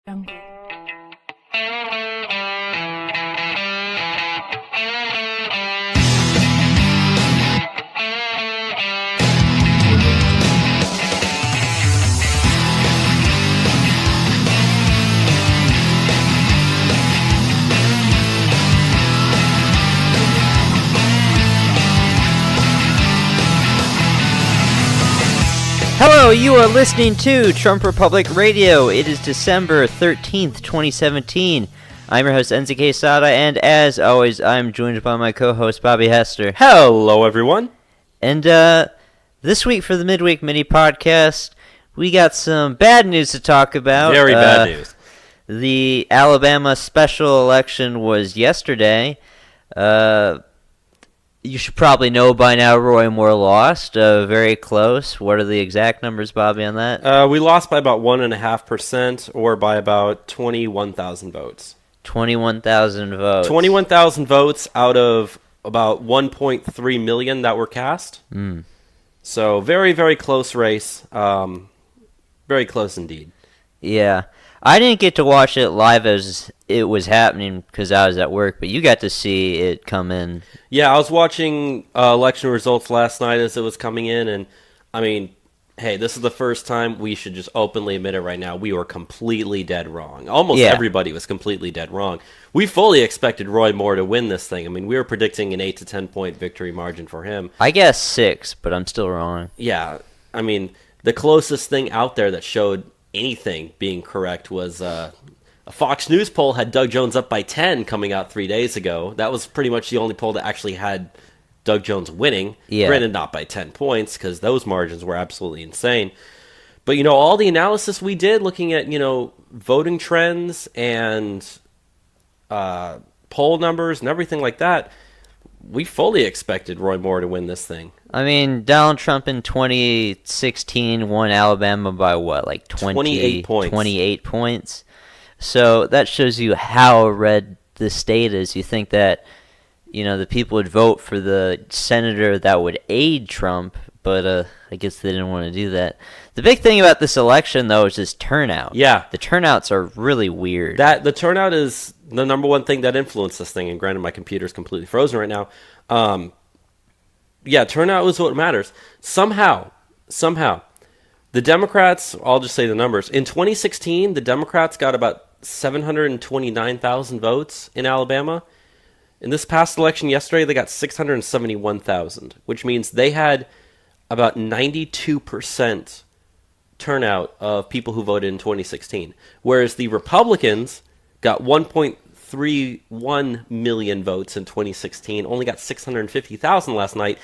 jungle. Hello, you are listening to Trump Republic Radio. It is December 13th, 2017. I'm your host, Enzo Quesada, and as always, I'm joined by my co-host, Bobby Hester. Hello, everyone. And this week for the Midweek mini podcast, we got some bad news to talk about. Very bad news. The Alabama special election was yesterday. You should probably know by now Roy Moore lost. Very close. What are the exact numbers, Bobby, on that? We lost by about 1.5%, or by about 21,000 votes. 21,000 votes. 21,000 votes out of about 1.3 million that were cast. So very, very close race. Very close indeed. Yeah. I didn't get to watch it live as it was happening because I was at work, but you got to see it come in. Yeah, I was watching election results last night as it was coming in, and I mean, hey, this is the first time we should just openly admit it right now. We were completely dead wrong. Almost everybody was completely dead wrong. We fully expected Roy Moore to win this thing. I mean, we were predicting an 8 to 10 point victory margin for him. I guess 6, but I'm still wrong. Yeah, I mean, the closest thing out there that showed anything being correct was a Fox News poll had Doug Jones up by 10 coming out 3 days ago. That was pretty much the only poll that actually had Doug Jones winning. Yeah. Granted, not by 10 points, because those margins were absolutely insane. But, you know, all the analysis we did looking at, you know, voting trends and poll numbers and everything like that, we fully expected Roy Moore to win this thing. I mean, Donald Trump in 2016 won Alabama by what, like 28 points. 28 points. So that shows you how red the state is. You think that, you know, the people would vote for the senator that would aid Trump, but I guess they didn't want to do that. The big thing about this election, though, is just turnout. Yeah. The turnouts are really weird. The turnout is the number one thing that influenced this thing, and granted, my computer's completely frozen right now. Yeah, turnout is what matters. Somehow, the Democrats, I'll just say the numbers. In 2016, the Democrats got about 729,000 votes in Alabama. In this past election yesterday, they got 671,000, which means they had about 92% turnout of people who voted in 2016. Whereas the Republicans got 1.31 million votes in 2016, only got 650,000 last night.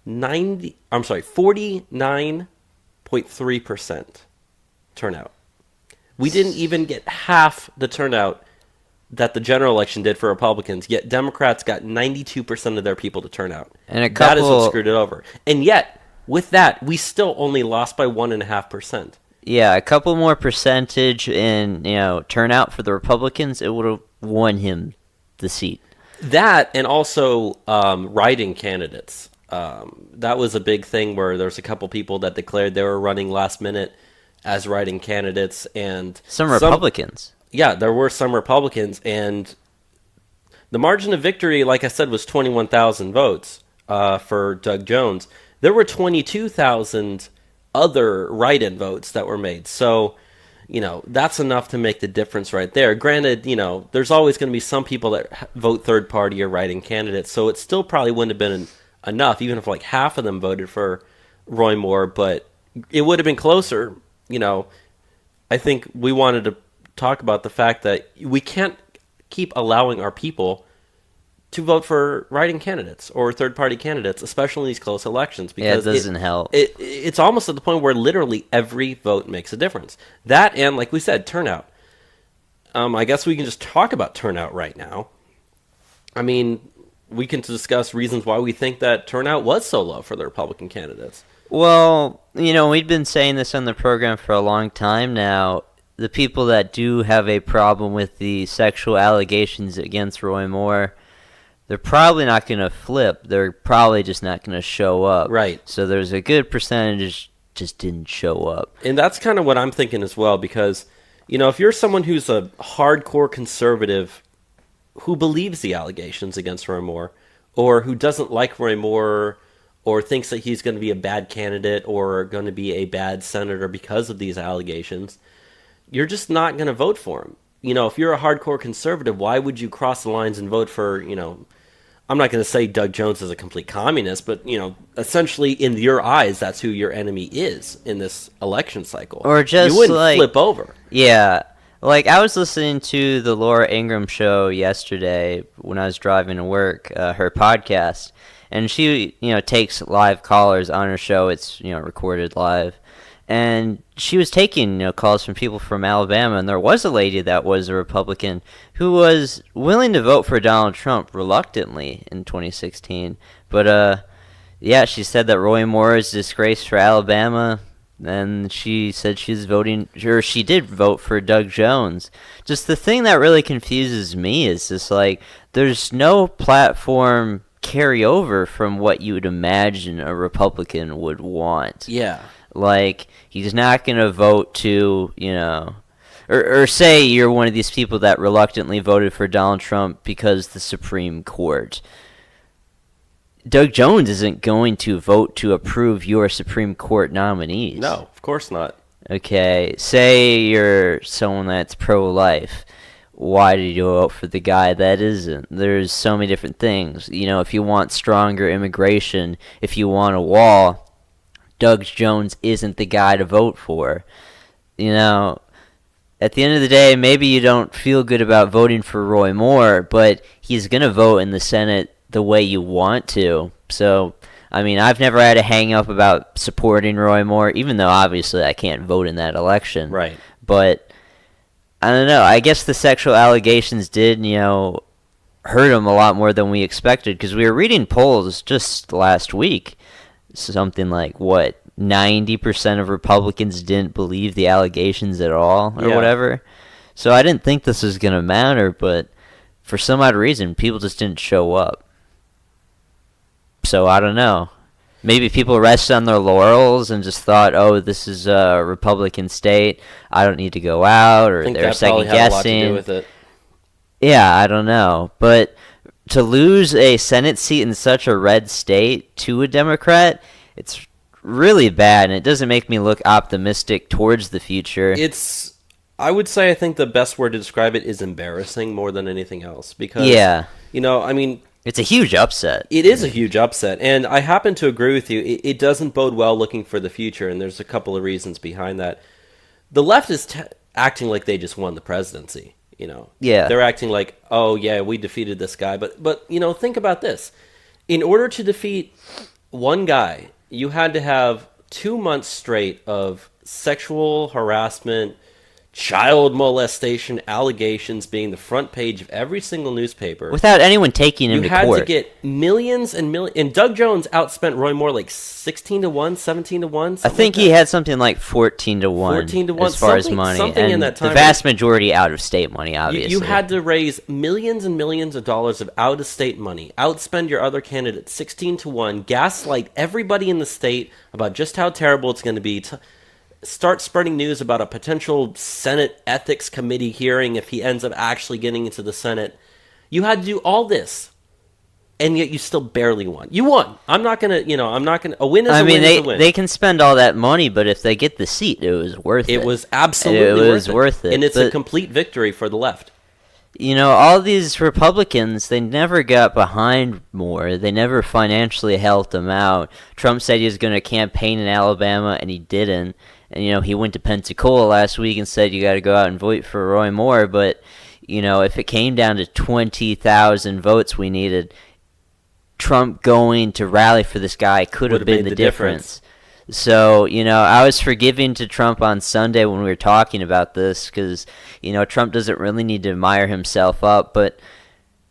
49.3% turnout. We didn't even get half the turnout that the general election did for Republicans, yet Democrats got 92% of their people to turn out. And that is what screwed it over. And yet, with that, we still only lost by 1.5%. Yeah, a couple more percentage in, you know, turnout for the Republicans, it would have won him the seat. That, and also write-in candidates. That was a big thing where there's a couple people that declared they were running last minute as write-in candidates, and some Republicans. Yeah, there were some Republicans, and the margin of victory, like I said, was 21,000 votes for Doug Jones. There were 22,000 other write-in votes that were made. So, you know, that's enough to make the difference right there. Granted, you know, there's always going to be some people that vote third-party or write-in candidates, so it still probably wouldn't have been enough, even if like half of them voted for Roy Moore, but it would have been closer. You know, I think we wanted to talk about the fact that we can't keep allowing our people to vote for write-in candidates or third-party candidates, especially in these close elections. Because it doesn't help. It's almost at the point where literally every vote makes a difference. That and, like we said, turnout. I guess we can just talk about turnout right now. I mean, we can discuss reasons why we think that turnout was so low for the Republican candidates. Well, you know, we've been saying this on the program for a long time now. The people that do have a problem with the sexual allegations against Roy Moore, they're probably not going to flip. They're probably just not going to show up. Right. So there's a good percentage just didn't show up. And that's kind of what I'm thinking as well, because, If you're someone who's a hardcore conservative who believes the allegations against Roy Moore, or who doesn't like Roy Moore, or thinks that he's going to be a bad candidate or going to be a bad senator because of these allegations, you're just not going to vote for him. If you're a hardcore conservative, why would you cross the lines and vote for, I'm not going to say Doug Jones is a complete communist, but, essentially in your eyes, that's who your enemy is in this election cycle. Or just you wouldn't flip over. Yeah. Like, I was listening to the Laura Ingraham show yesterday when I was driving to work, her podcast, and she, takes live callers on her show. It's, recorded live. And she was taking, calls from people from Alabama, and there was a lady that was a Republican who was willing to vote for Donald Trump reluctantly in 2016. But, yeah, she said that Roy Moore is a disgrace for Alabama, and she said she did vote for Doug Jones. Just the thing that really confuses me is just, like, there's no platform carryover from what you would imagine a Republican would want. Yeah. Like, he's not going to vote to, or say you're one of these people that reluctantly voted for Donald Trump because the Supreme Court. Doug Jones isn't going to vote to approve your Supreme Court nominees. No, of course not. Okay, say you're someone that's pro-life. Why did you vote for the guy that isn't? There's so many different things. If you want stronger immigration, if you want a wall, Doug Jones isn't the guy to vote for. At the end of the day, maybe you don't feel good about voting for Roy Moore, but he's going to vote in the Senate the way you want to. So, I've never had a hang up about supporting Roy Moore, even though obviously I can't vote in that election. Right. But, I don't know. I guess the sexual allegations did, hurt him a lot more than we expected, because we were reading polls just last week. Something like, 90% of Republicans didn't believe the allegations at all, or whatever. So I didn't think this was going to matter, but for some odd reason, people just didn't show up. So I don't know. Maybe people rested on their laurels and just thought, oh, this is a Republican state, I don't need to go out, or they're second guessing. Had a lot to do with it. Yeah, I don't know. But to lose a Senate seat in such a red state to a Democrat, it's really bad, and it doesn't make me look optimistic towards the future. I would say, I think the best word to describe it is embarrassing more than anything else. Because, it's a huge upset. It is a huge upset, and I happen to agree with you. It doesn't bode well looking for the future, and there's a couple of reasons behind that. The left is acting like they just won the presidency. Yeah. They're acting like, oh yeah, we defeated this guy. But think about this. In order to defeat one guy, you had to have 2 months straight of sexual harassment, child molestation allegations being the front page of every single newspaper. Without anyone taking him to court. You had to get millions and millions. And Doug Jones outspent Roy Moore like 16 to 1, 17 to 1. I think he had something like 14 to 1. 14 to 1. As far as money. Something and in that time. The vast majority out of state money, obviously. You had to raise millions and millions of dollars of out of state money, outspend your other candidate 16 to 1, gaslight everybody in the state about just how terrible it's going to be. Start spreading news about a potential Senate Ethics Committee hearing if he ends up actually getting into the Senate. You had to do all this, and yet you still barely won. You won. I'm not going to, a win is a win is a win. They can spend all that money, but if they get the seat, it was worth it. It was absolutely worth it. And it's a complete victory for the left. All these Republicans, they never got behind Moore. They never financially helped him out. Trump said he was going to campaign in Alabama, and he didn't. And, he went to Pensacola last week and said you got to go out and vote for Roy Moore. But, if it came down to 20,000 votes we needed, Trump going to rally for this guy could have been the difference. So, I was forgiving to Trump on Sunday when we were talking about this because, Trump doesn't really need to admire himself up. But,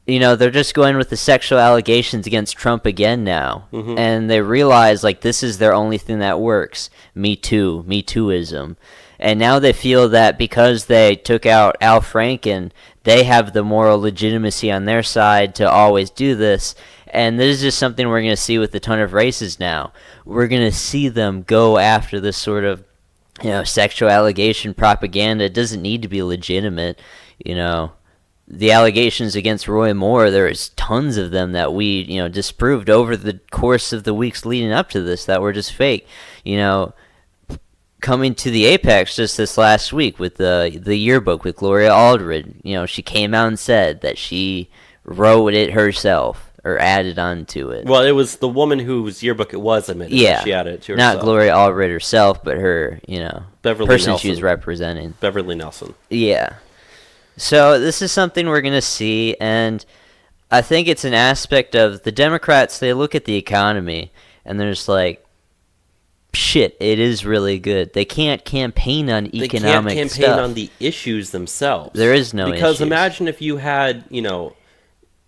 they're just going with the sexual allegations against Trump again now. Mm-hmm. And they realize, this is their only thing that works. Me Too, Me Tooism. And now they feel that because they took out Al Franken, they have the moral legitimacy on their side to always do this. And this is just something we're going to see with a ton of races now. We're going to see them go after this sort of sexual allegation propaganda. It doesn't need to be legitimate. The allegations against Roy Moore, there's tons of them that we, disproved over the course of the weeks leading up to this that were just fake. Coming to the apex just this last week with the yearbook with Gloria Allred, she came out and said that she wrote it herself or added onto it. Well, it was the woman whose yearbook it was admitted. Yeah, she added it to herself. Not Gloria Allred herself, but her, Beverly person Nelson. she was representing. Beverly Nelson. Yeah. So this is something we're going to see, and I think it's an aspect of the Democrats. They look at the economy, and they're just like, shit, it is really good. They can't campaign on economic stuff. They can't campaign on the issues themselves. There is no Because issues. imagine if you had,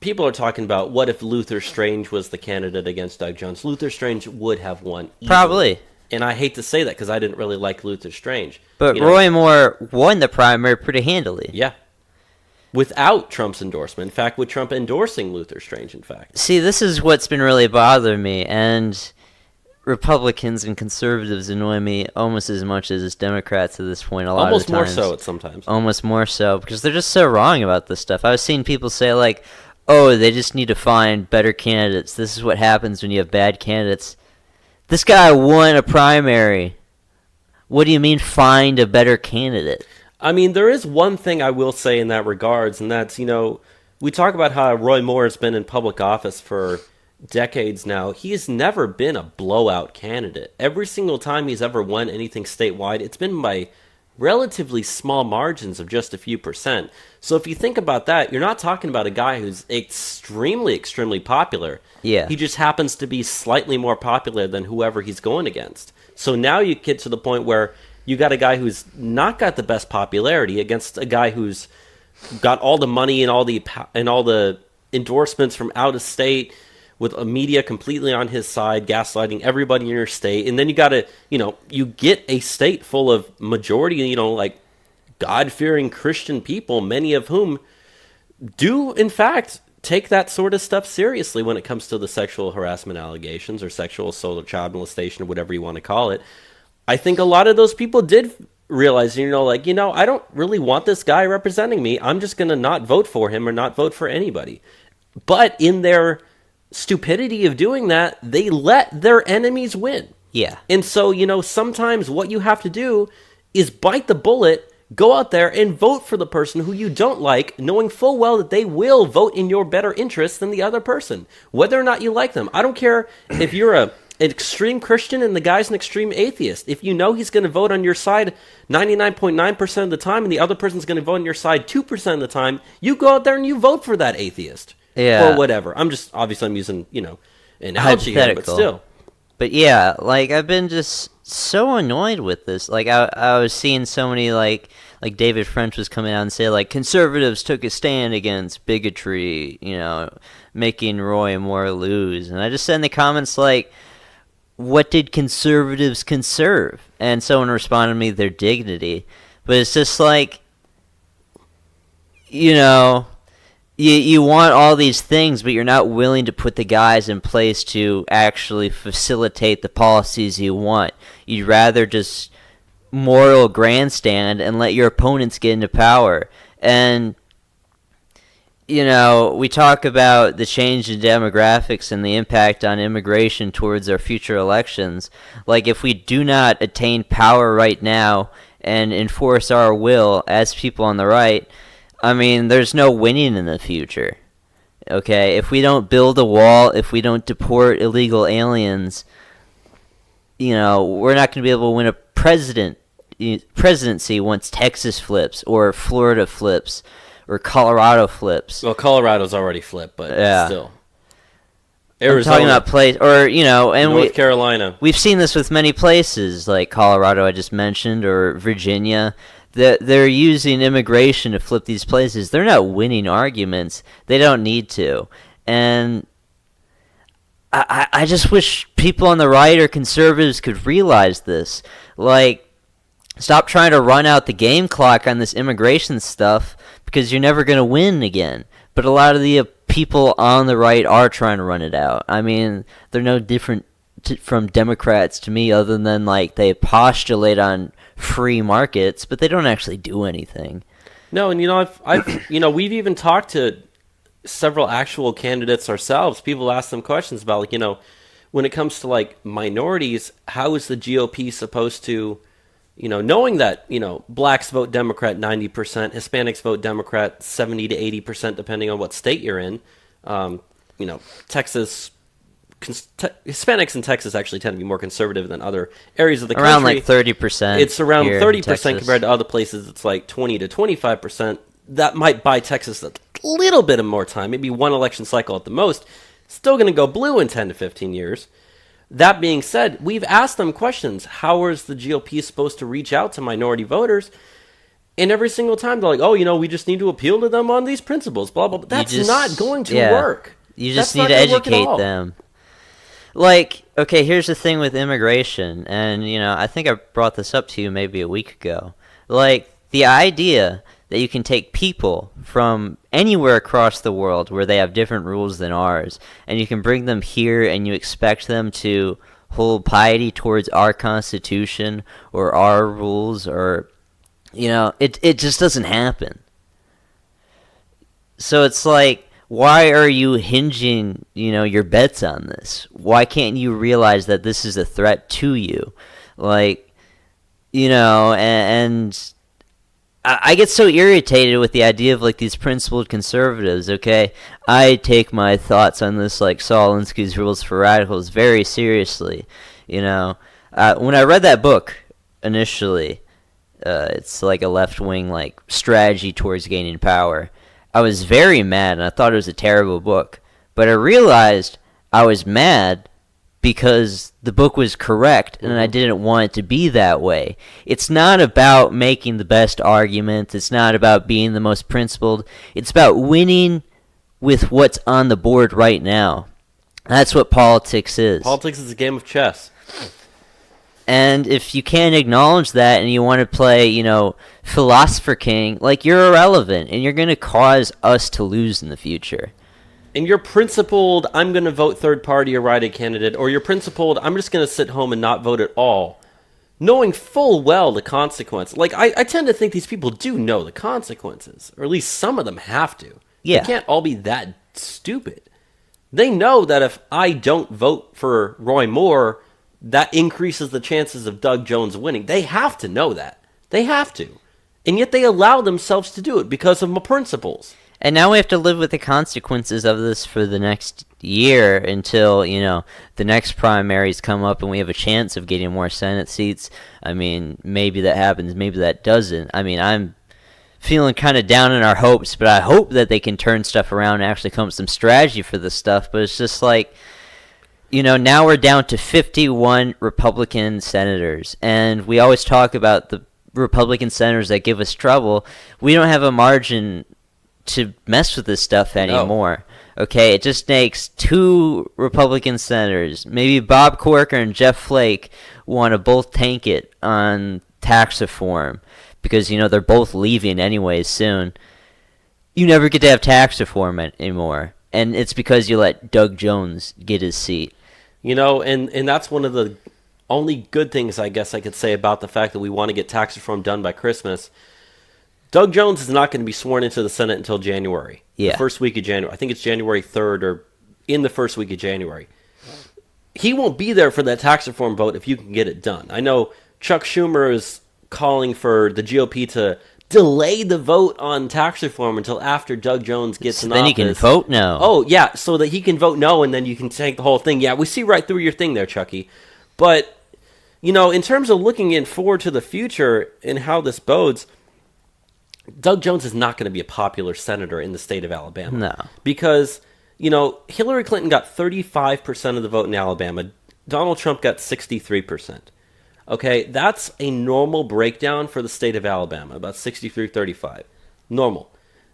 people are talking about what if Luther Strange was the candidate against Doug Jones. Luther Strange would have won easily. Probably. And I hate to say that because I didn't really like Luther Strange. But Roy Moore won the primary pretty handily. Yeah. Without Trump's endorsement. In fact, with Trump endorsing Luther Strange, in fact. See, this is what's been really bothering me, and Republicans and conservatives annoy me almost as much as Democrats at this point a lot Almost of the times. more so at sometimes. Almost more so, because they're just so wrong about this stuff. I was seeing people say, like, oh, they just need to find better candidates. This is what happens when you have bad candidates. This guy won a primary. What do you mean find a better candidate? I mean, there is one thing I will say in that regards, and that's, we talk about how Roy Moore has been in public office for decades now. He has never been a blowout candidate. Every single time he's ever won anything statewide, it's been by relatively small margins of just a few percent. So if you think about that, you're not talking about a guy who's extremely, extremely popular. Yeah. He just happens to be slightly more popular than whoever he's going against. So now you get to the point where you got a guy who's not got the best popularity against a guy who's got all the money and all the endorsements from out of state, with a media completely on his side, gaslighting everybody in your state. And then you got to, you get a state full of majority, like God-fearing Christian people, many of whom do, in fact, take that sort of stuff seriously when it comes to the sexual harassment allegations or sexual assault or child molestation or whatever you want to call it. I think a lot of those people did realize, I don't really want this guy representing me. I'm just going to not vote for him or not vote for anybody. But in their stupidity of doing that, they let their enemies win. Yeah. And so, sometimes what you have to do is bite the bullet, go out there and vote for the person who you don't like, knowing full well that they will vote in your better interest than the other person, whether or not you like them. I don't care if you're an extreme Christian and the guy's an extreme atheist. If you know he's going to vote on your side 99.9% of the time and the other person's going to vote on your side 2% of the time, you go out there and you vote for that atheist. Yeah. Or whatever. I'm using, analogy here, but still. But yeah, I've been just so annoyed with this. I was seeing so many, like David French was coming out and say, conservatives took a stand against bigotry, making Roy Moore lose. And I just said in the comments, what did conservatives conserve? And someone responded to me, their dignity. But it's just You want all these things, but you're not willing to put the guys in place to actually facilitate the policies you want. You'd rather just moral grandstand and let your opponents get into power. And, we talk about the change in demographics and the impact on immigration towards our future elections. If we do not attain power right now and enforce our will as people on the right, there's no winning in the future. Okay? If we don't build a wall, if we don't deport illegal aliens, we're not going to be able to win a presidency once Texas flips or Florida flips or Colorado flips. Well, Colorado's already flipped, but still. Arizona. I'm talking about place, or and North Carolina. We've seen this with many places, like Colorado, I just mentioned, or Virginia. They're using immigration to flip these places. They're not winning arguments. They don't need to. And I just wish people on the right or conservatives could realize this. Stop trying to run out the game clock on this immigration stuff because you're never going to win again. But a lot of the people on the right are trying to run it out. They're no different from Democrats to me, other than like they postulate on free markets, but they don't actually do anything. No, and we've even talked to several actual candidates ourselves. People ask them questions about, like, when it comes to like minorities, how is the GOP supposed to, knowing that, blacks vote Democrat 90%, Hispanics vote Democrat 70 to 80%, depending on what state you're in. Texas, Hispanics in Texas actually tend to be more conservative than other areas of the country. Around like 30%. It's around 30% compared to other places. It's like 20 to 25%. That might buy Texas a little bit of more time, maybe one election cycle at the most. Still going to go blue in 10 to 15 years. That being said, we've asked them questions. How is the GOP supposed to reach out to minority voters? And every single time they're like, oh, we just need to appeal to them on these principles, blah, blah, blah. That's not going to work. You just need to educate them. Like, okay, here's the thing with immigration. And, I think I brought this up to you maybe a week ago. Like, the idea that you can take people from anywhere across the world where they have different rules than ours, and you can bring them here and you expect them to hold piety towards our Constitution or our rules, or, it just doesn't happen. So it's like, why are you hinging, your bets on this? Why can't you realize that this is a threat to you? Like, and I get so irritated with the idea of like these principled conservatives. Okay, I take my thoughts on this, like Saul Alinsky's Rules for Radicals, very seriously. When I read that book initially, it's like a left-wing like strategy towards gaining power. I was very mad, and I thought it was a terrible book. But I realized I was mad because the book was correct, and I didn't want it to be that way. It's not about making the best argument. It's not about being the most principled. It's about winning with what's on the board right now. That's what politics is. Politics is a game of chess. And if you can't acknowledge that and you want to play, philosopher king, like, you're irrelevant, and you're going to cause us to lose in the future. And you're principled, I'm going to vote third party or write a candidate, or you're principled, I'm just going to sit home and not vote at all, knowing full well the consequence. Like, I tend to think these people do know the consequences, or at least some of them have to. Yeah. They can't all be that stupid. They know that if I don't vote for Roy Moore, that increases the chances of Doug Jones winning. They have to know that. They have to. And yet they allow themselves to do it because of my principles. And now we have to live with the consequences of this for the next year until, the next primaries come up and we have a chance of getting more Senate seats. I mean, maybe that happens, maybe that doesn't. I mean, I'm feeling kind of down in our hopes, but I hope that they can turn stuff around and actually come up with some strategy for this stuff. But it's just like, now we're down to 51 Republican senators, and we always talk about the Republican senators that give us trouble. We don't have a margin to mess with this stuff anymore. No. Okay, it just takes 2 Republican senators. Maybe Bob Corker and Jeff Flake want to both tank it on tax reform because, they're both leaving anyways soon. You never get to have tax reform anymore, and it's because you let Doug Jones get his seat. And that's one of the only good things I guess I could say about the fact that we want to get tax reform done by Christmas. Doug Jones is not going to be sworn into the Senate until January. Yeah. The first week of January. I think it's January 3rd or in the first week of January. He won't be there for that tax reform vote if you can get it done. I know Chuck Schumer is calling for the GOP to delay the vote on tax reform until after Doug Jones gets in office. Then he can vote no. Oh, yeah, so that he can vote no, and then you can take the whole thing. Yeah, we see right through your thing there, Chucky. But, in terms of looking in forward to the future and how this bodes, Doug Jones is not going to be a popular senator in the state of Alabama. No. Because, Hillary Clinton got 35% of the vote in Alabama. Donald Trump got 63%. Okay, that's a normal breakdown for the state of Alabama, about 63-35. Normal.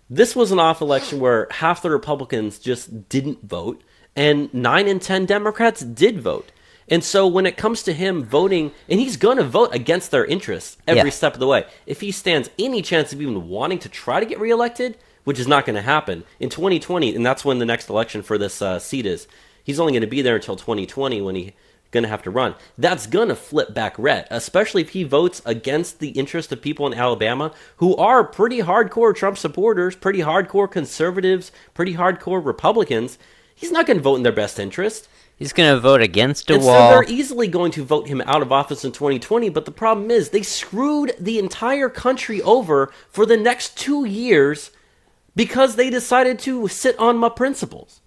This was an off election where half the Republicans just didn't vote, and 9 in 10 Democrats did vote. And so when it comes to him voting, and he's going to vote against their interests every step of the way. If he stands any chance of even wanting to try to get reelected, which is not going to happen, in 2020, and that's when the next election for this seat is, he's only going to be there until 2020 when he going to have to run. That's going to flip back red, especially if he votes against the interest of people in Alabama who are pretty hardcore Trump supporters, pretty hardcore conservatives, pretty hardcore Republicans. He's not going to vote in their best interest. He's going to vote against a and wall. So they're easily going to vote him out of office in 2020, but the problem is they screwed the entire country over for the next 2 years because they decided to sit on my principles.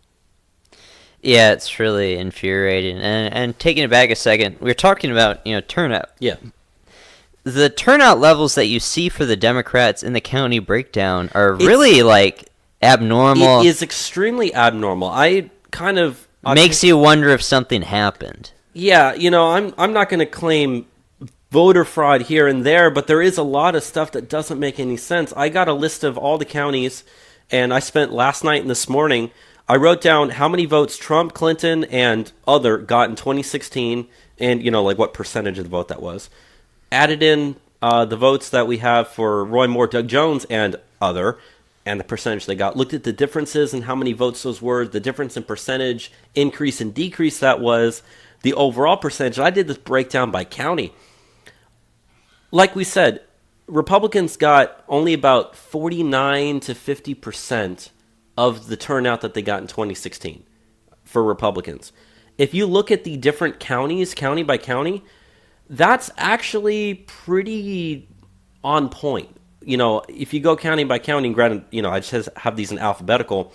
Yeah, it's really infuriating. And taking it back a second, we were talking about, turnout. Yeah. The turnout levels that you see for the Democrats in the county breakdown are really, abnormal. It is extremely abnormal. I kind of... Makes you wonder if something happened. Yeah, I'm not going to claim voter fraud here and there, but there is a lot of stuff that doesn't make any sense. I got a list of all the counties, and I spent last night and this morning, I wrote down how many votes Trump, Clinton, and other got in 2016, and, what percentage of the vote that was. Added in the votes that we have for Roy Moore, Doug Jones, and other, and the percentage they got. Looked at the differences and how many votes those were, the difference in percentage, increase and decrease that was, the overall percentage. I did this breakdown by county. Like we said, Republicans got only about 49 to 50% of the turnout that they got in 2016 for Republicans. If you look at the different counties, county by county, that's actually pretty on point. If you go county by county, and granted, I just have these in alphabetical,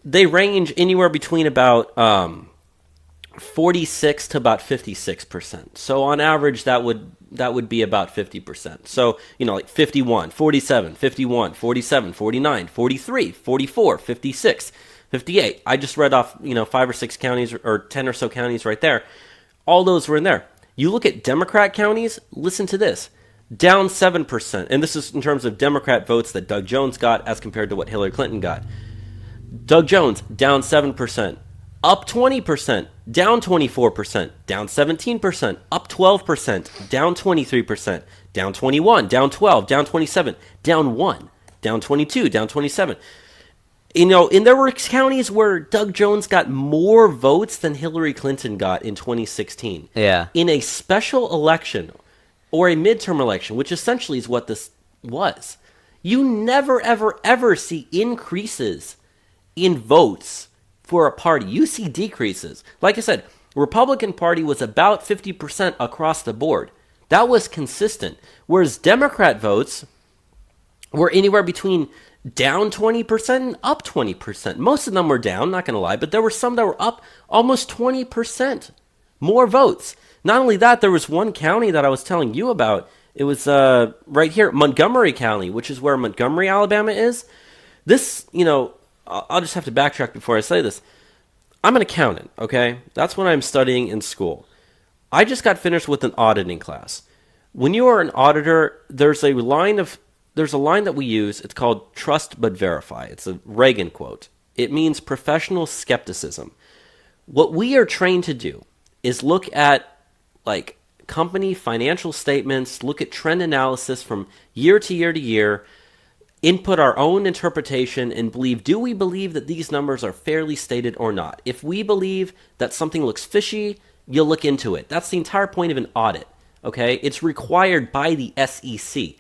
they range anywhere between about 46 to about 56%. So on average, that would be about 50%. So, 51, 47, 51, 47, 49, 43, 44, 56, 58. I just read off, 5 or 6 counties or 10 or so counties right there. All those were in there. You look at Democrat counties, listen to this. Down 7%. And this is in terms of Democrat votes that Doug Jones got as compared to what Hillary Clinton got. Doug Jones, down 7%. Up 20%. Down 24%. Down 17%. Up 12%. Down 23%. Down 21. Down 12. Down 27. Down 1. Down 22. Down 27. And there were counties where Doug Jones got more votes than Hillary Clinton got in 2016. Yeah. In a special election or a midterm election, which essentially is what this was. You never, ever, ever see increases in votes for a party. You see decreases. Like I said, Republican Party was about 50% across the board. That was consistent. Whereas Democrat votes were anywhere between down 20% and up 20%. Most of them were down, not going to lie, but there were some that were up almost 20% more votes. Not only that, there was one county that I was telling you about. It was right here, Montgomery County, which is where Montgomery, Alabama is. This, I'll just have to backtrack before I say this. I'm an accountant, okay? That's what I'm studying in school. I just got finished with an auditing class. When you are an auditor, there's a line that we use. It's called trust but verify. It's a Reagan quote. It means professional skepticism. What we are trained to do is look at company financial statements, look at trend analysis from year to year to year, input our own interpretation, and do we believe that these numbers are fairly stated or not? If we believe that something looks fishy, you'll look into it. That's the entire point of an audit, okay? It's required by the SEC.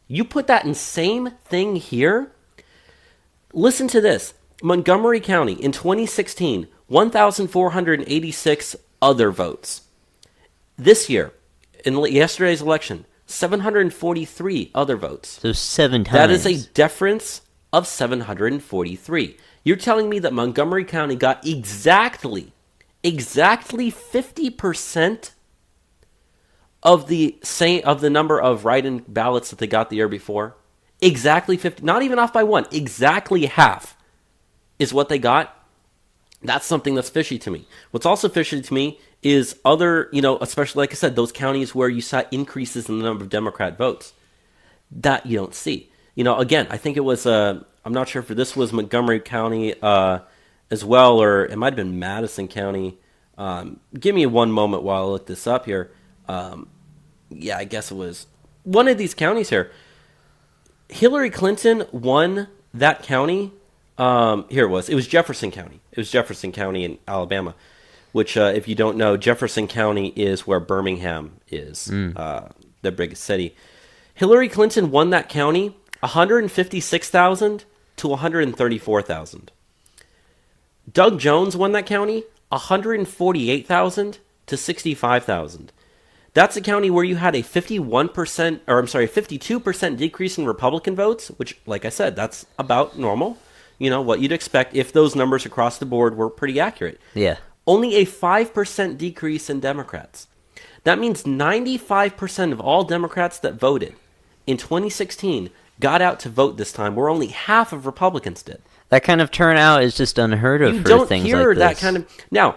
You put that in same thing here. Listen to this. Montgomery County in 2016, 1,486 other votes. This year, in yesterday's election, 743 other votes. So 7 times. That is a difference of 743. You're telling me that Montgomery County got exactly 50% of the number of write-in ballots that they got the year before? Exactly 50, not even off by one. Exactly half is what they got. That's something that's fishy to me. What's also fishy to me is other, especially like I said, those counties where you saw increases in the number of Democrat votes. That you don't see. Again, I think it was, I'm not sure if this was Montgomery County as well, or it might have been Madison County. Give me one moment while I look this up here. Yeah, I guess it was one of these counties here. Hillary Clinton won that county. Here it was. It was Jefferson County. It was Jefferson County in Alabama. which, if you don't know, Jefferson County is where Birmingham is, the biggest city. Hillary Clinton won that county 156,000 to 134,000. Doug Jones won that county 148,000 to 65,000. That's a county where you had a 52% decrease in Republican votes, which, like I said, that's about normal. You know, what you'd expect if those numbers across the board were pretty accurate. Yeah. Only a 5% decrease in Democrats. That means 95% of all Democrats that voted in 2016 got out to vote this time, where only half of Republicans did. That kind of turnout is just unheard of for things like this. You don't hear that kind of... Now,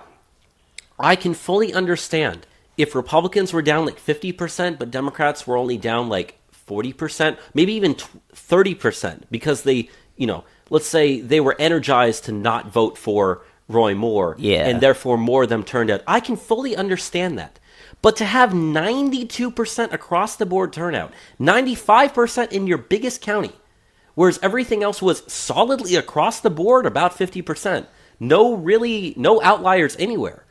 I can fully understand if Republicans were down like 50%, but Democrats were only down like 40%, maybe even 30%, because they, you know, let's say they were energized to not vote for Roy Moore, and therefore more of them turned out. I can fully understand that. But to have 92% across the board turnout, 95% in your biggest county, whereas everything else was solidly across the board about 50%, no outliers anywhere.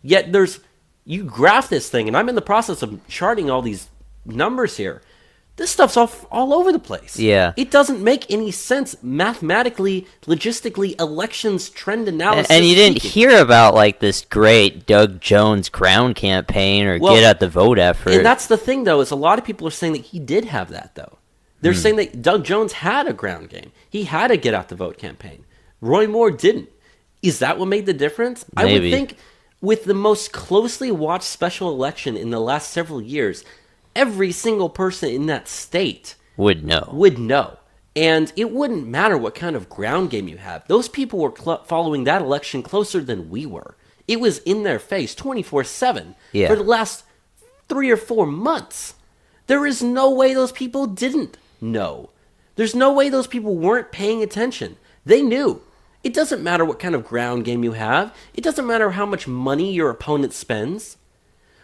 Yet you graph this thing, and I'm in the process of charting all these numbers here. This stuff's all over the place. Yeah. It doesn't make any sense mathematically, logistically, elections trend analysis. And you didn't hear about like this great Doug Jones ground campaign or get out the vote effort. And that's the thing, though, is a lot of people are saying that he did have that, though. They're saying that Doug Jones had a ground game. He had a get out the vote campaign. Roy Moore didn't. Is that what made the difference? Maybe. I would think with the most closely watched special election in the last several years, every single person in that state would know. And it wouldn't matter what kind of ground game you have. Those people were following that election closer than we were. It was in their face 24/7 for the last 3 or 4 months. There is no way those people didn't know. There's no way those people weren't paying attention. They knew. It doesn't matter what kind of ground game you have. It doesn't matter how much money your opponent spends.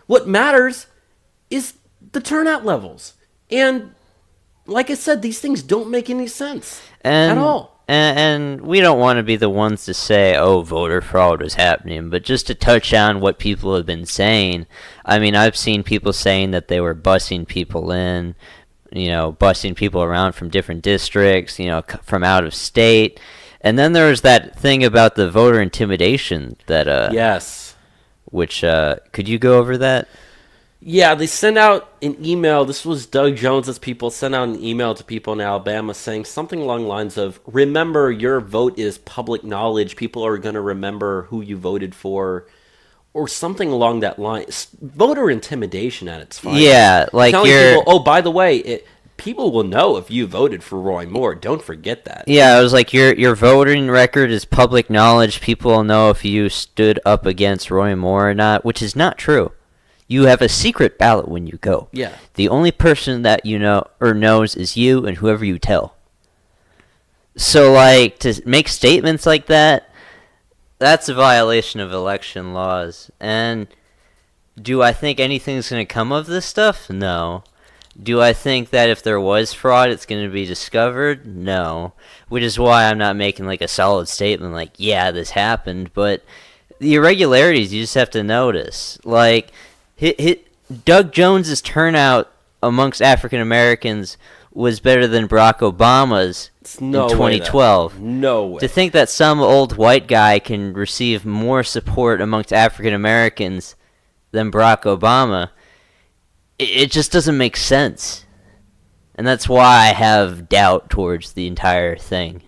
What matters is the turnout levels. And like I said, these things don't make any sense at all. And we don't want to be the ones to say, oh, voter fraud was happening. But just to touch on what people have been saying, I mean, I've seen people saying that they were busing people in, busing people around from different districts, from out of state. And then there was that thing about the voter intimidation that... yes. Which, could you go over that? Yeah, they sent out an email. This was Doug Jones's people sent out an email to people in Alabama saying something along the lines of, remember, your vote is public knowledge. People are going to remember who you voted for, or something along that line. Voter intimidation at its finest. Yeah, like telling people, oh, by the way, people will know if you voted for Roy Moore. Don't forget that. Yeah, it was like your voting record is public knowledge. People will know if you stood up against Roy Moore or not, which is not true. You have a secret ballot when you go. Yeah. The only person that you know or knows is you and whoever you tell. So, like, to make statements like that, that's a violation of election laws. And do I think anything's going to come of this stuff? No. Do I think that if there was fraud, it's going to be discovered? No. Which is why I'm not making, like, a solid statement like, yeah, this happened. But the irregularities you just have to notice. Like... Doug Jones's turnout amongst African Americans was better than Barack Obama's in 2012. No way. To think that some old white guy can receive more support amongst African Americans than Barack Obama, it just doesn't make sense. And that's why I have doubt towards the entire thing.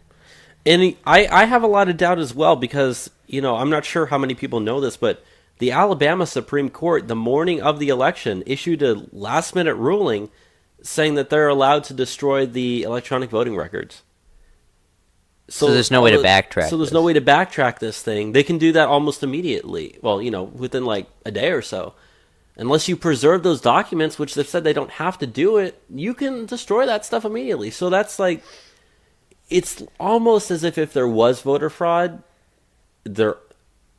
And I have a lot of doubt as well because, I'm not sure how many people know this, but the Alabama Supreme Court, the morning of the election, issued a last-minute ruling saying that they're allowed to destroy the electronic voting records. So there's no way to backtrack. So there's no way to backtrack this thing. They can do that almost immediately. Well, within like a day or so. Unless you preserve those documents, which they've said they don't have to do it, you can destroy that stuff immediately. So that's like, it's almost as if there was voter fraud, they're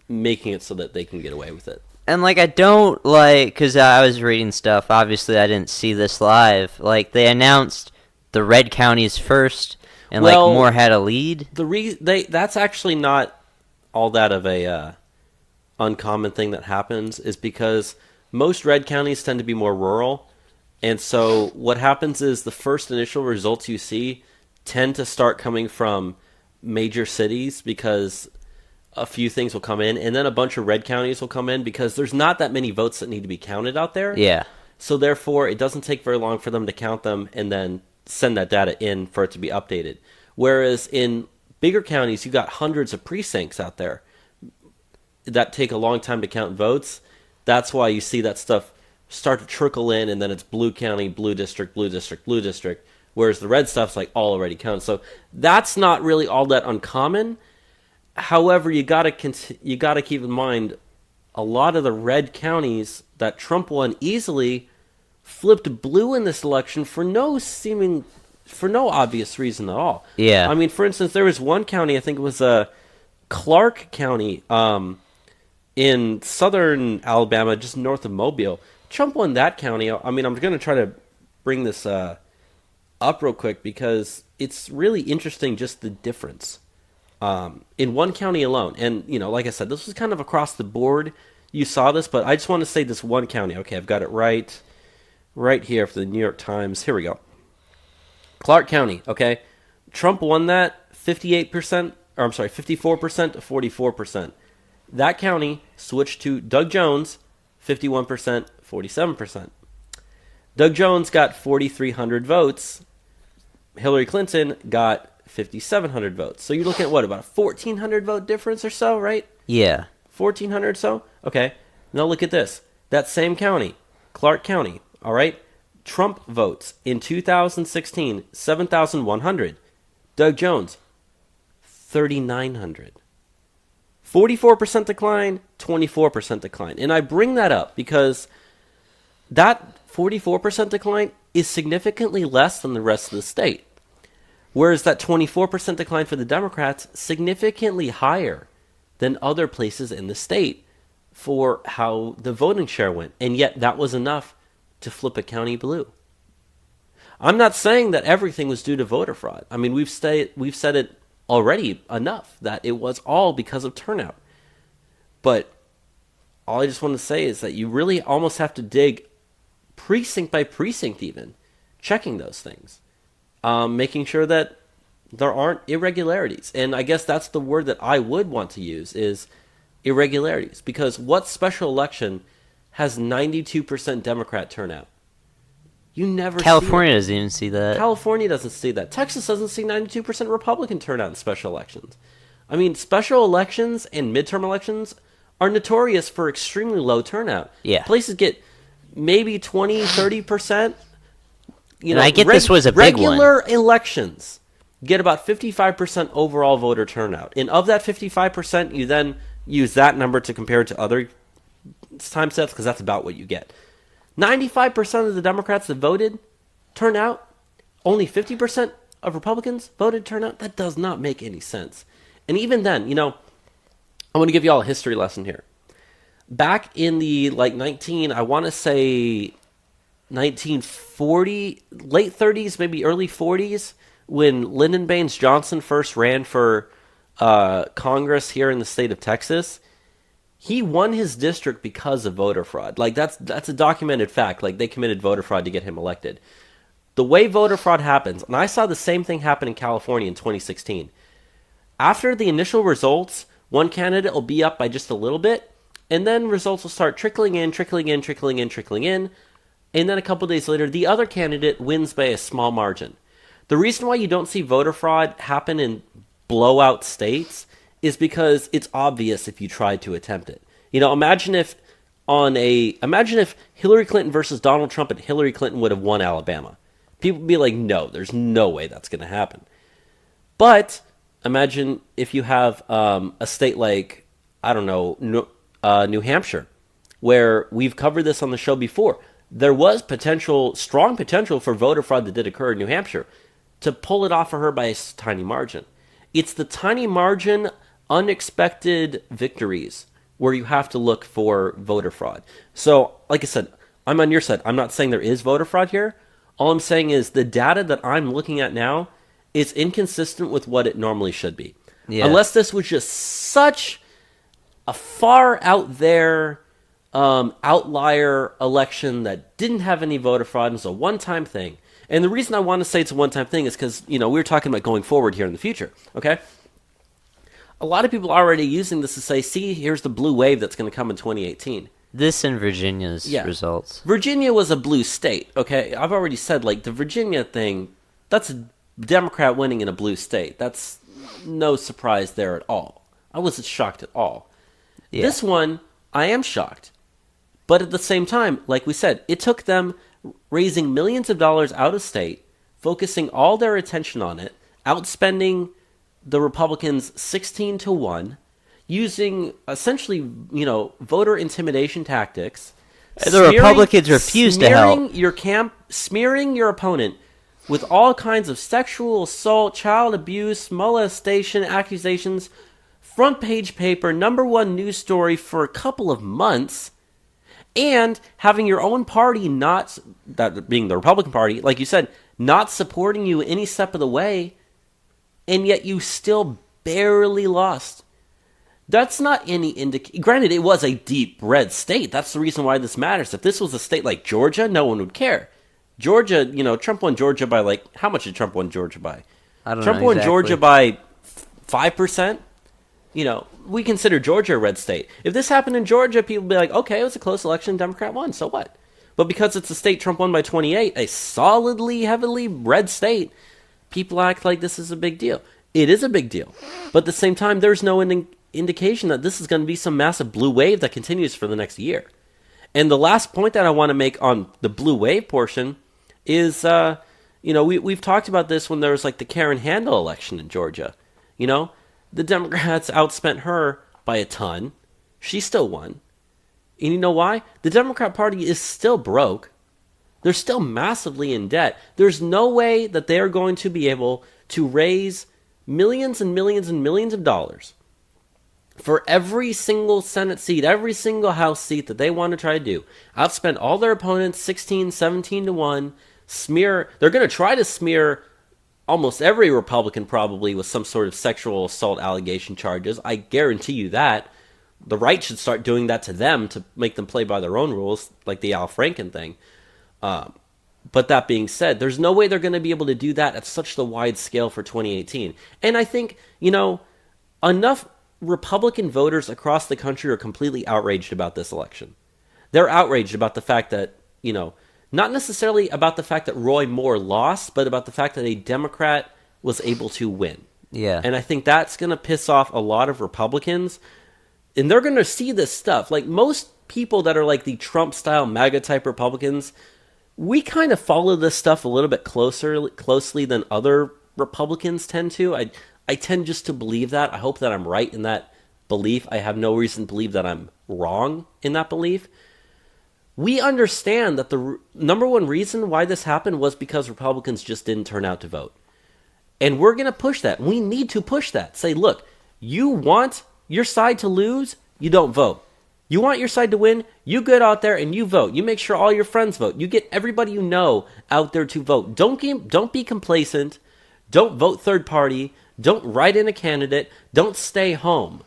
making it so that they can get away with it. And, like, I don't, like, because I was reading stuff, obviously I didn't see this live, like, they announced the red counties first, and, Moore had a lead. That's actually not all that of a uncommon thing that happens is because most red counties tend to be more rural. And so what happens is the first initial results you see tend to start coming from major cities because a few things will come in, and then a bunch of red counties will come in because there's not that many votes that need to be counted out there. Yeah. So therefore, it doesn't take very long for them to count them and then send that data in for it to be updated. Whereas in bigger counties, you've got hundreds of precincts out there that take a long time to count votes. That's why you see that stuff start to trickle in, and then it's blue county, blue district, blue district, blue district, whereas the red stuff's like all already counted. So that's not really all that uncommon. However, you gotta keep in mind a lot of the red counties that Trump won easily flipped blue in this election for no obvious reason at all. Yeah. I mean, for instance, there was one county, I think it was Clark County, in southern Alabama, just north of Mobile. Trump won that county. I mean, I'm going to try to bring this up real quick because it's really interesting just the difference in one county alone. And, you know, like I said, this was kind of across the board. You saw this, but I just want to say this one county. Okay, I've got it right here for the New York Times. Here we go. Clark County, okay? Trump won that 54% to 44%. That county switched to Doug Jones, 51%, 47%. Doug Jones got 4,300 votes. Hillary Clinton got 5,700 votes. So you're looking at what, about a 1,400 vote difference or so, right? Yeah. 1,400 or so? Okay. Now look at this. That same county, Clark County, all right? Trump votes in 2016, 7,100. Doug Jones, 3,900. 44% decline, 24% decline. And I bring that up because that 44% decline is significantly less than the rest of the state. Whereas that 24% decline for the Democrats, significantly higher than other places in the state for how the voting share went. And yet that was enough to flip a county blue. I'm not saying that everything was due to voter fraud. I mean, we've said it already enough that it was all because of turnout. But all I just want to say is that you really almost have to dig precinct by precinct even, checking those things, making sure that there aren't irregularities. And I guess that's the word that I would want to use is irregularities, because what special election has 92% Democrat turnout? You never California doesn't even see that. California doesn't see that. Texas doesn't see 92% Republican turnout in special elections. I mean, special elections and midterm elections are notorious for extremely low turnout. Yeah. Places get maybe 20, 30%. You know, I get this was a big one. Regular elections get about 55% overall voter turnout. And of that 55%, you then use that number to compare it to other time sets because that's about what you get. 95% of the Democrats that voted turn out. Only 50% of Republicans voted turn out. That does not make any sense. And even then, you know, I want to give you all a history lesson here. Back in the I want to say 1940, late 30s, maybe early 40s, when Lyndon Baines Johnson first ran for Congress here in the state of Texas, he won his district because of voter fraud. Like that's a documented fact. Like they committed voter fraud to get him elected. The way voter fraud happens, and I saw the same thing happen in California in 2016. After the initial results, one candidate will be up by just a little bit, and then results will start trickling in, and then a couple days later, the other candidate wins by a small margin. The reason why you don't see voter fraud happen in blowout states is because it's obvious if you tried to attempt it. You know, imagine if Hillary Clinton versus Donald Trump and Hillary Clinton would have won Alabama. People would be like, no, there's no way that's going to happen. But imagine if you have a state like, I don't know, New Hampshire, where we've covered this on the show before. There was strong potential for voter fraud that did occur in New Hampshire to pull it off of her by a tiny margin. It's the tiny margin, unexpected victories where you have to look for voter fraud. So, like I said, I'm on your side. I'm not saying there is voter fraud here. All I'm saying is the data that I'm looking at now is inconsistent with what it normally should be. Yeah. Unless this was just such a far out there outlier election that didn't have any voter fraud and was a one-time thing. And the reason I want to say it's a one-time thing is because, we were talking about going forward here in the future, okay? A lot of people are already using this to say, see, here's the blue wave that's going to come in 2018. This and Virginia's results. Virginia was a blue state, okay? I've already said, the Virginia thing, that's a Democrat winning in a blue state. That's no surprise there at all. I wasn't shocked at all. Yeah. This one, I am shocked. But at the same time, like we said, it took them raising millions of dollars out of state, focusing all their attention on it, outspending the Republicans 16-1, using essentially, voter intimidation tactics. The Republicans refused to help. Smearing your opponent with all kinds of sexual assault, child abuse, molestation accusations, front page paper, #1 news story for a couple of months, and having your own party, not that being the Republican Party, like you said, not supporting you any step of the way, and yet you still barely lost. That's not any indication. Granted, it was a deep red state. That's the reason why this matters. If this was a state like Georgia, no one would care. Georgia, Trump won Georgia by how much did Trump win Georgia by? I don't know. Trump won Georgia by 5%. We consider Georgia a red state. If this happened in Georgia, people would be like, okay, it was a close election, Democrat won, so what? But because it's a state Trump won by 28, a solidly, heavily red state, people act like this is a big deal. It is a big deal. But at the same time, there's no indication that this is going to be some massive blue wave that continues for the next year. And the last point that I want to make on the blue wave portion is, we've talked about this when there was the Karen Handel election in Georgia. The Democrats outspent her by a ton. She still won. And you know why? The Democrat Party is still broke. They're still massively in debt. There's no way that they are going to be able to raise millions and millions and millions of dollars for every single Senate seat, every single House seat that they want to try to do. Outspend all their opponents 16, 17-1. They're going to try to smear almost every Republican probably with some sort of sexual assault allegation charges. I guarantee you that. The right should start doing that to them to make them play by their own rules, like the Al Franken thing. But that being said, there's no way they're going to be able to do that at such the wide scale for 2018. And I think, enough Republican voters across the country are completely outraged about this election. They're outraged about the fact that, not necessarily about the fact that Roy Moore lost, but about the fact that a Democrat was able to win. Yeah. And I think that's going to piss off a lot of Republicans. And they're going to see this stuff. Most people that are the Trump-style MAGA-type Republicans, we kind of follow this stuff a little bit closely than other Republicans tend to. I tend just to believe that. I hope that I'm right in that belief. I have no reason to believe that I'm wrong in that belief. We understand that the #1 reason why this happened was because Republicans just didn't turn out to vote. And we're going to push that. We need to push that. Say, look, you want your side to lose, you don't vote. You want your side to win, you get out there and you vote. You make sure all your friends vote. You get everybody you know out there to vote. Don't be complacent. Don't vote third party. Don't write in a candidate. Don't stay home.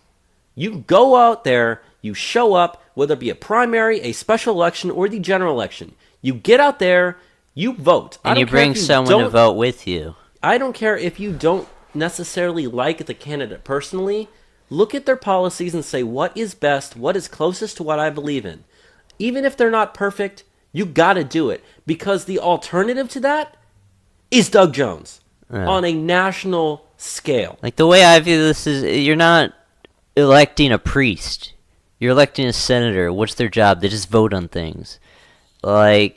You go out there, you show up, whether it be a primary, a special election, or the general election. You get out there, you vote. And you bring someone to vote with you. I don't care if you don't necessarily like the candidate personally. Look at their policies and say, what is best, what is closest to what I believe in. Even if they're not perfect, you gotta do it. Because the alternative to that is Doug Jones on a national scale. The way I view this is, you're not electing a priest. You're electing a senator. What's their job? They just vote on things. I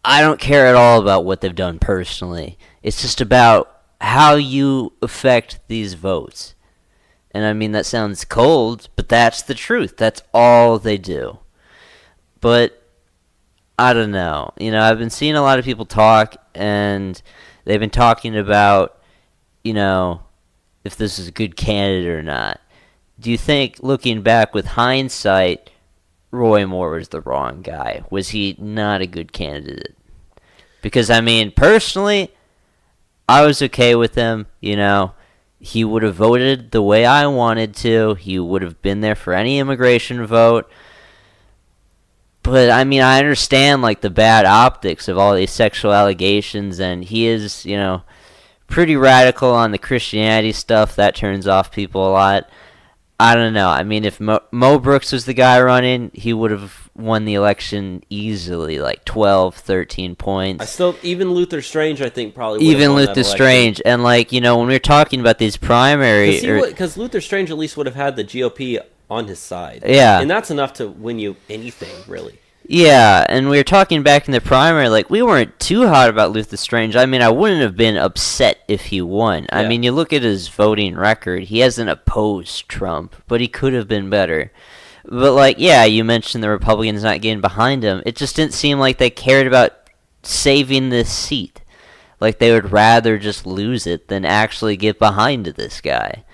don't care at all about what they've done personally. It's just about how you affect these votes. And I mean, that sounds cold, but that's the truth. That's all they do. But I don't know. I've been seeing a lot of people talk, and they've been talking about, if this is a good candidate or not. Do you think, looking back with hindsight, Roy Moore was the wrong guy? Was he not a good candidate? Because, personally, I was okay with him, he would have voted the way I wanted to. He would have been there for any immigration vote. But I mean, I understand like the bad optics of all these sexual allegations, and he is, pretty radical on the Christianity stuff. That turns off people a lot. I don't know. I mean, if Mo Brooks was the guy running, he would have won the election easily, like 12, 13 points. Even Luther Strange, I think, probably would have Even won that Luther election. Strange. And, like, when we were talking about these primary... Because Luther Strange at least would have had the GOP on his side. Yeah. And that's enough to win you anything, really. Yeah, and we were talking back in the primary, like, we weren't too hot about Luther Strange. I mean, I wouldn't have been upset if he won. Yeah. I mean, you look at his voting record, he hasn't opposed Trump, but he could have been better. But, like, yeah, you mentioned the Republicans not getting behind him. It just didn't seem like they cared about saving this seat. Like, they would rather just lose it than actually get behind this guy.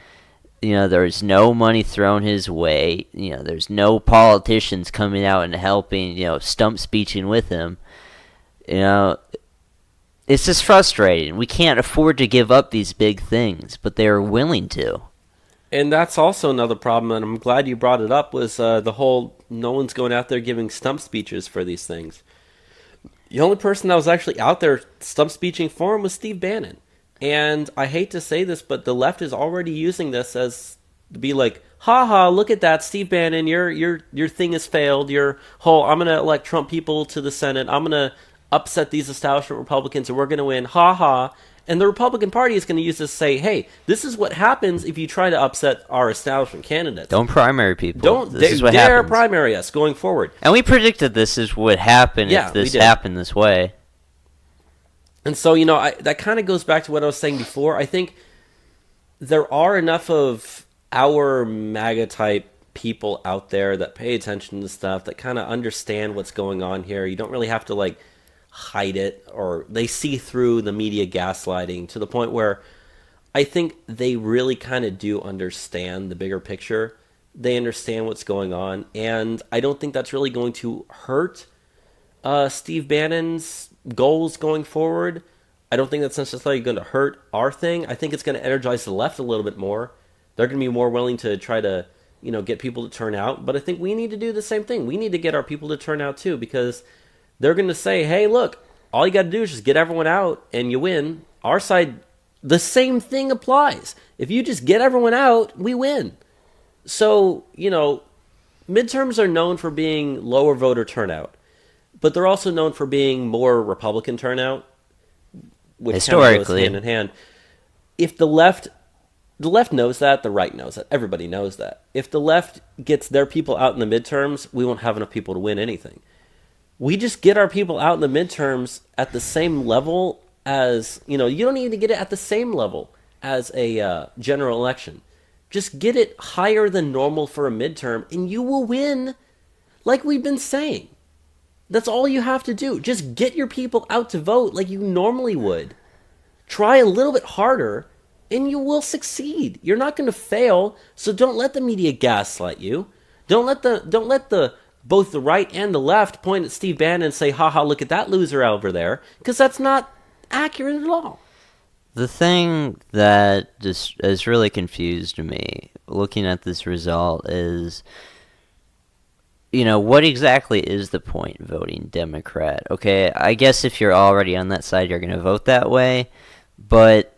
There's no money thrown his way. There's no politicians coming out and helping, stump speeching with him. It's just frustrating. We can't afford to give up these big things, but they're willing to. And that's also another problem, and I'm glad you brought it up, was the whole no one's going out there giving stump speeches for these things. The only person that was actually out there stump speeching for him was Steve Bannon. And I hate to say this, but the left is already using this as to be like, haha, look at that, Steve Bannon, your thing has failed. Your whole, I'm going to elect Trump people to the Senate. I'm going to upset these establishment Republicans and we're going to win. Haha. And the Republican Party is going to use this to say, hey, this is what happens if you try to upset our establishment candidates. Don't primary people. Don't dare primary us going forward. And we predicted this is what happened if this happened this way. And so, that kind of goes back to what I was saying before. I think there are enough of our MAGA-type people out there that pay attention to stuff, that kind of understand what's going on here. You don't really have to, like, hide it, or they see through the media gaslighting to the point where I think they really kind of do understand the bigger picture. They understand what's going on, and I don't think that's really going to hurt Steve Bannon's goals going forward. I don't think that's necessarily going to hurt our thing. I think it's going to energize the left a little bit more. They're going to be more willing to try to, get people to turn out. But I think we need to do the same thing. We need to get our people to turn out too, because they're going to say, hey, look, all you got to do is just get everyone out and you win. Our side, the same thing applies. If you just get everyone out, we win. So, midterms are known for being lower voter turnout. But they're also known for being more Republican turnout, which historically goes hand in hand. If the left knows that, the right knows that, everybody knows that. If the left gets their people out in the midterms, we won't have enough people to win anything. We just get our people out in the midterms at the same level as, you don't need to get it at the same level as a general election. Just get it higher than normal for a midterm, and you will win, like we've been saying. That's all you have to do. Just get your people out to vote like you normally would. Try a little bit harder, and you will succeed. You're not going to fail, so don't let the media gaslight you. Don't let both the right and the left point at Steve Bannon and say, haha, look at that loser over there, because that's not accurate at all. The thing that just has really confused me looking at this result is, what exactly is the point voting Democrat? Okay, I guess if you're already on that side, you're going to vote that way. But,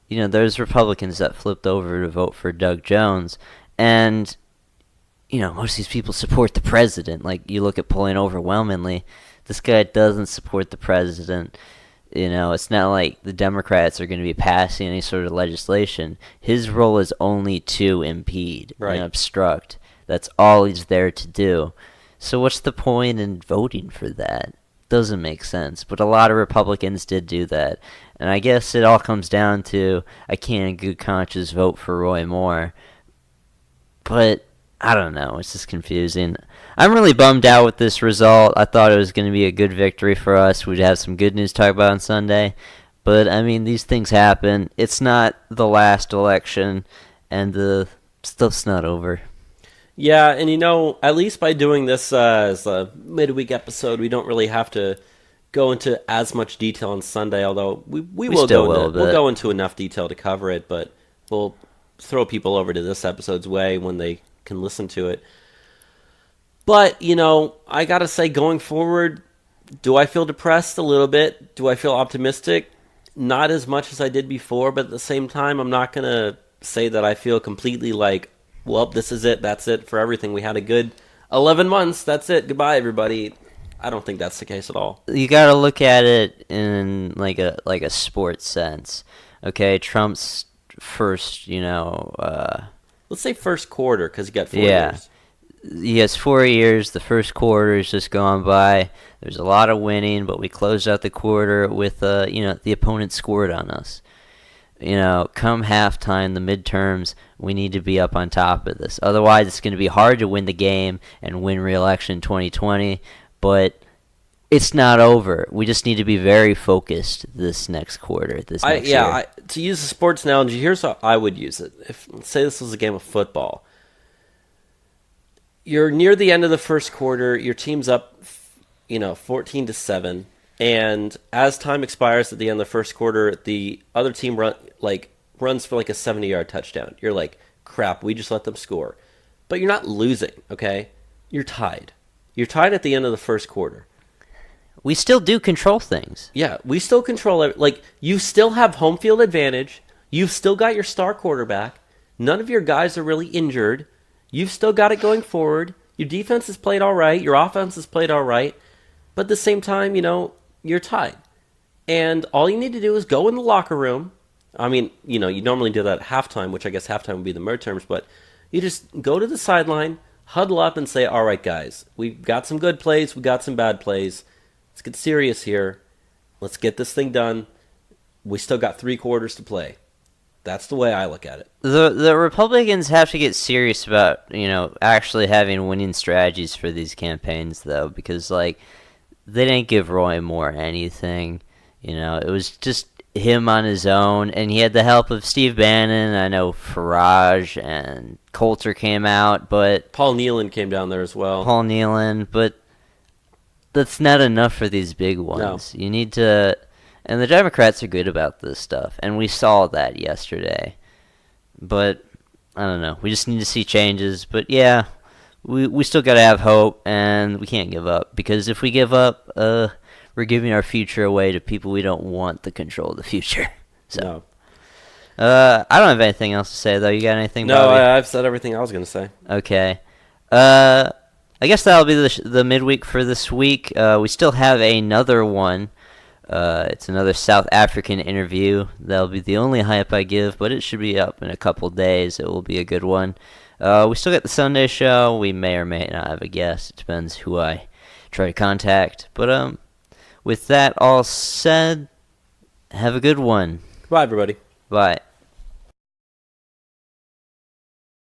there's Republicans that flipped over to vote for Doug Jones. And, most of these people support the president. Like, you look at polling overwhelmingly, this guy doesn't support the president. It's not like the Democrats are going to be passing any sort of legislation. His role is only to impede and obstruct. That's all he's there to do. So what's the point in voting for that? Doesn't make sense. But a lot of Republicans did do that. And I guess it all comes down to, I can't in good conscience vote for Roy Moore. But I don't know. It's just confusing. I'm really bummed out with this result. I thought it was going to be a good victory for us. We'd have some good news to talk about on Sunday. But, these things happen. It's not the last election. And the stuff's not over. Yeah, and at least by doing this as a midweek episode, we don't really have to go into as much detail on Sunday, although we'll go into enough detail to cover it. But we'll throw people over to this episode's way when they can listen to it. But, I got to say, going forward, do I feel depressed a little bit? Do I feel optimistic? Not as much as I did before, but at the same time, I'm not going to say that I feel completely like, well, this is it. That's it for everything. We had a good 11 months. That's it. Goodbye, everybody. I don't think that's the case at all. You got to look at it in like a sports sense. Okay, Trump's first, Let's say first quarter because he got 4 yeah. years. He has 4 years. The first quarter is just gone by. There's a lot of winning, but we closed out the quarter with, the opponent scored on us. Come halftime, the midterms, we need to be up on top of this. Otherwise, it's going to be hard to win the game and win re-election 2020. But it's not over. We just need to be very focused this next quarter, this next year. To use a sports analogy, here's how I would use it. Let's say this was a game of football. You're near the end of the first quarter. Your team's up, 14-7, and as time expires at the end of the first quarter, the other team runs for like a 70-yard touchdown. You're like, crap, we just let them score, but you're not losing. Okay, you're tied. You're tied at the end of the first quarter. We still do control things. Yeah, we still control it. Like, you still have home field advantage. You've still got your star quarterback. None of your guys are really injured. You've still got it going forward. Your defense has played all right. Your offense has played all right. But at the same time, you're tied. And all you need to do is go in the locker room. I mean, you normally do that at halftime, which I guess halftime would be the midterms. But you just go to the sideline, huddle up, and say, all right, guys, we've got some good plays. We got some bad plays. Let's get serious here. Let's get this thing done. We still got 3 quarters to play. That's the way I look at it. The Republicans have to get serious about, actually having winning strategies for these campaigns, though, because, they didn't give Roy Moore anything. It was just him on his own, and he had the help of Steve Bannon. I know Farage and Coulter came out, but... Paul Nealon came down there as well. But that's not enough for these big ones. No. You need to... And the Democrats are good about this stuff, and we saw that yesterday. But, I don't know. We just need to see changes. But, yeah, we still got to have hope, and we can't give up. Because if we give up, we're giving our future away to people we don't want to control the future. So, No. I don't have anything else to say, though. You got anything, No, Bobby? I've said everything I was going to say. Okay. I guess that'll be the midweek for this week. We still have another one. It's another South African interview. That'll be the only hype I give, but it should be up in a couple days. It will be a good one. We still got the Sunday show. We may or may not have a guest. It depends who I try to contact. But with that all said, have a good one. Bye, everybody. Bye.